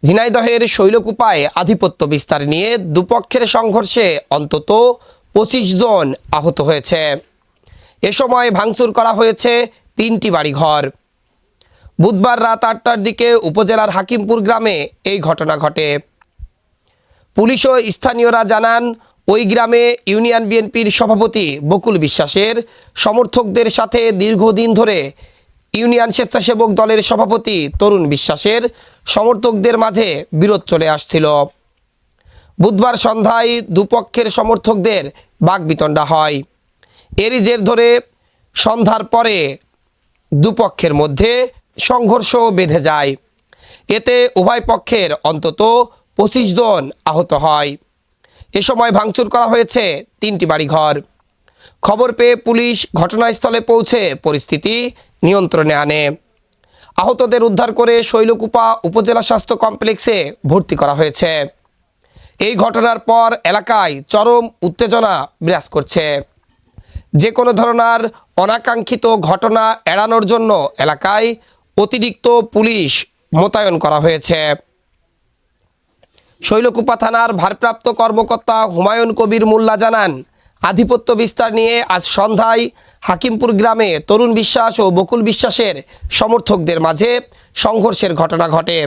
ঝিনাইদহের শৈলকুপায় আধিপত্য বিস্তার নিয়ে দুপক্ষের সংঘর্ষে অন্তত 25 জন আহত হয়েছে। এ সময় ভাঙচুর করা হয়েছে 3টি বাড়িঘর। বুধবার রাত 8টার দিকে উপজেলার হাকিমপুর গ্রামে এই ঘটনা ঘটে। পুলিশ ও স্থানীয়রা জানান, ওই গ্রামে ইউনিয়ন বিএনপির সভাপতি বকুল বিশ্বাসের সমর্থকদের সাথে দীর্ঘদিন ধরে ইউনিয়ন স্বেচ্ছাসেবক দলের সভাপতি তরুণ বিশ্বাসের সমর্থকদের মাঝে বিরোধ চলে আসছিল। বুধবার সন্ধ্যায় দুপক্ষের সমর্থকদের বাকবিতণ্ডা হয়। এরই জের ধরে সন্ধ্যার পরে দুপক্ষের মধ্যে সংঘর্ষ বেঁধে যায়। এতে উভয় পক্ষের অন্তত 25 জন আহত হয়। এ সময় ভাঙচুর করা হয়েছে 3টি বাড়িঘর। খবর পেয়ে পুলিশ ঘটনাস্থলে পৌঁছে পরিস্থিতি নিয়ন্ত্রণে আনে। আহতদের উদ্ধার করে শৈলকুপা উপজেলা স্বাস্থ্য কমপ্লেক্সে ভর্তি করা হয়েছে। এই ঘটনার পর এলাকায় চরম উত্তেজনা বিরাজ করছে। যে কোনো ধরনের অনাকাঙ্ক্ষিত ঘটনা এড়ানোর জন্য এলাকায় অতিরিক্ত পুলিশ মোতায়েন করা হয়েছে। শৈলকুপা থানার ভারপ্রাপ্ত কর্মকর্তা হুমায়ুন কবির মোল্লা জানান, আধিপত্য বিস্তার নিয়ে আজ সন্ধ্যায় হাকিমপুর গ্রামে তরুণ বিশ্বাস ও বকুল বিশ্বাসের সমর্থকদের মাঝে সংঘর্ষের ঘটনা ঘটে।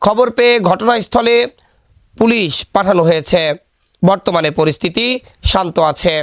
খবর পেয়ে ঘটনাস্থলে পুলিশ পাঠানো হয়েছে। বর্তমানে পরিস্থিতি শান্ত আছে।